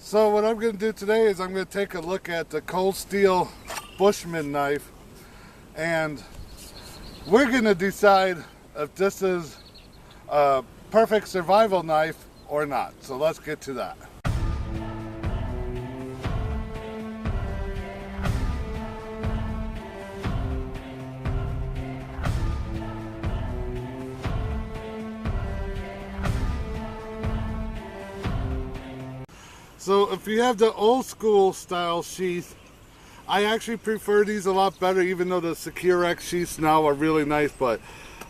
So what I'm going to do today is I'm going to take a look at the Cold Steel Bushman knife, and we're going to decide if this is a perfect survival knife or not. So let's get to that. So if you have the old school style sheath, I actually prefer these a lot better, even though the Secure-X sheaths now are really nice. But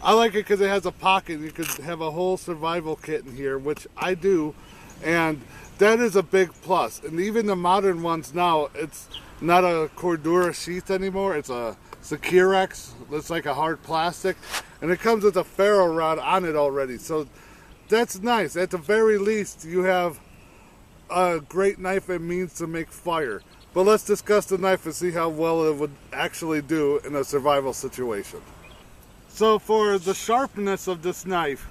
I like it because it has a pocket. You could have a whole survival kit in here, which I do, and that is a big plus. And even the modern ones now, it's not a Cordura sheath anymore. It's a Secure-X. It's like a hard plastic, and it comes with a ferro rod on it already. So that's nice. At the very least, you have a great knife and means to make fire. But let's discuss the knife and see how well it would actually do in a survival situation. So for the sharpness of this knife,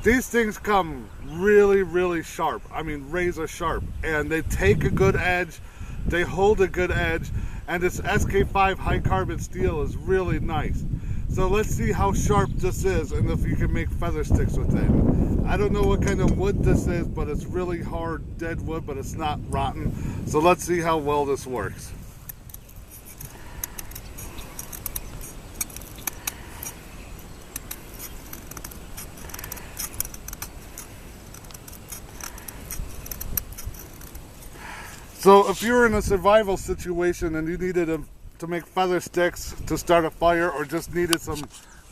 these things come really sharp. I mean, razor sharp, and they take a good edge, they hold a good edge, and this SK5 high carbon steel is really nice. So let's see how sharp this is and if you can make feather sticks with it. I don't know what kind of wood this is, but it's really hard, dead wood, but it's not rotten. So let's see how well this works. So if you were in a survival situation and you needed to make feather sticks to start a fire, or just needed some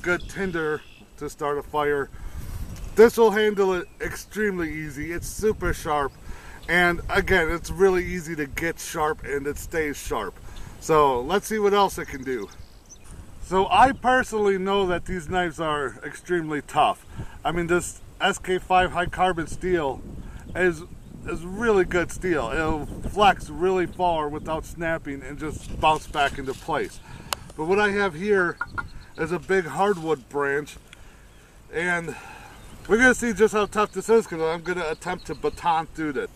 good tinder to start a fire, this will handle it extremely easy. It's super sharp, and again, it's really easy to get sharp, and it stays sharp. So let's see what else it can do. So I personally know that these knives are extremely tough. I mean, this SK5 high carbon steel is really good steel. It'll flex really far without snapping and just bounce back into place. But what I have here is a big hardwood branch, and we're going to see just how tough this is, because I'm going to attempt to baton through this.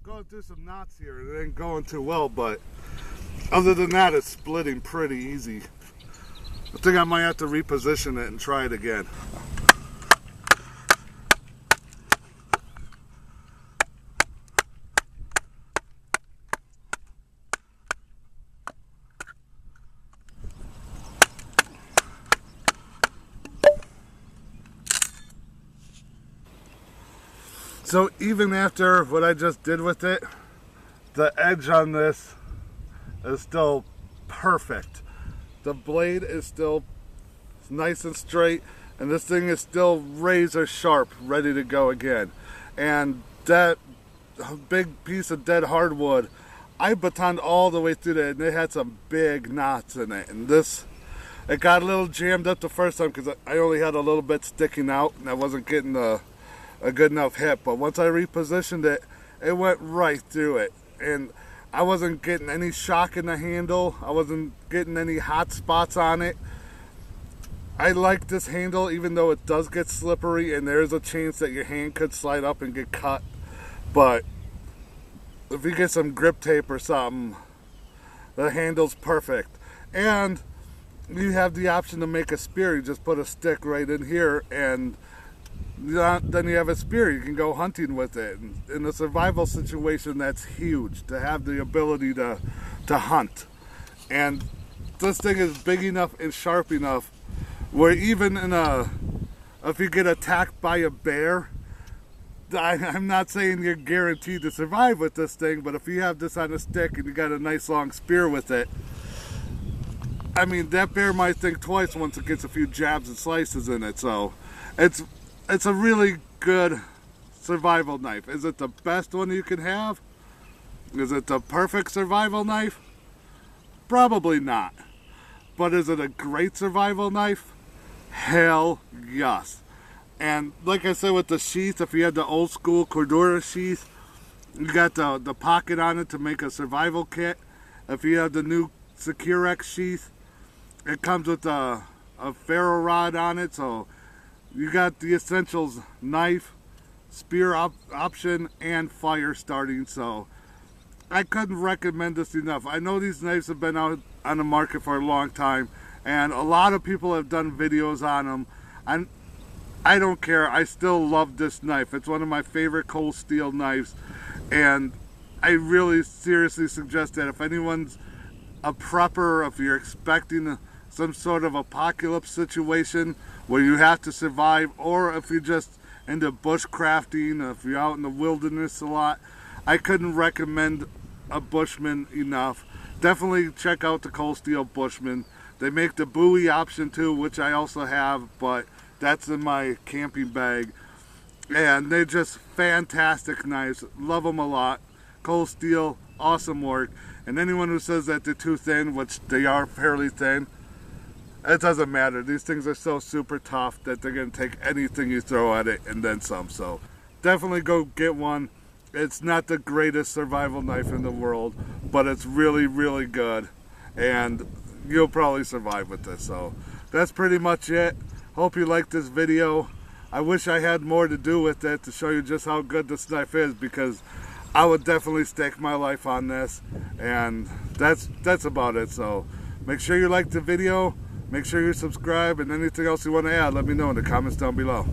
Going through some knots here, it ain't going too well, but other than that, it's splitting pretty easy. I think I might have to reposition it and try it again. So even after what I just did with it, the edge on this is still perfect. The blade is still nice and straight, and this thing is still razor sharp, ready to go again. And that big piece of dead hardwood, I batoned all the way through there, and it had some big knots in it. And it got a little jammed up the first time because I only had a little bit sticking out, and I wasn't getting a good enough hit. But once I repositioned it, it went right through it, and I wasn't getting any shock in the handle. I wasn't getting any hot spots on it. I like this handle, even though it does get slippery and there is a chance that your hand could slide up and get cut. But if you get some grip tape or something, the handle's perfect. And you have the option to make a spear. You just put a stick right in here, and then you have a spear. You can go hunting with it. In a survival situation, that's huge, to have the ability to hunt. And this thing is big enough and sharp enough where even if you get attacked by a bear, I'm not saying you're guaranteed to survive with this thing, but if you have this on a stick and you got a nice long spear with it, I mean, that bear might think twice once it gets a few jabs and slices in it. So it's a really good survival knife. Is it the best one you can have? Is it the perfect survival knife? Probably not. But is it a great survival knife? Hell yes. And like I said with the sheath, if you had the old school Cordura sheath, you got the pocket on it to make a survival kit. If you have the new Securex sheath. It comes with a ferro rod on it, so you got the essentials: knife, spear option, and fire starting. So I couldn't recommend this enough. I know these knives have been out on the market for a long time, and a lot of people have done videos on them. I don't care. I still love this knife. It's one of my favorite Cold Steel knives, and I really seriously suggest that if anyone's a prepper, if you're expecting some sort of apocalypse situation where you have to survive, or if you're just into bushcrafting, if you're out in the wilderness a lot, I couldn't recommend a Bushman enough. Definitely check out the Cold Steel Bushman. They make the buoy option too, which I also have, but that's in my camping bag. And they're just fantastic knives. Love them a lot. Cold Steel, awesome work. And anyone who says that they're too thin, which they are fairly thin, it doesn't matter. These things are so super tough that they're going to take anything you throw at it and then some. So definitely go get one. It's not the greatest survival knife in the world, but it's really, really good. And you'll probably survive with this. So that's pretty much it. Hope you liked this video. I wish I had more to do with it to show you just how good this knife is, because I would definitely stake my life on this. And that's about it. So make sure you like the video. Make sure you subscribe, and anything else you want to add, let me know in the comments down below.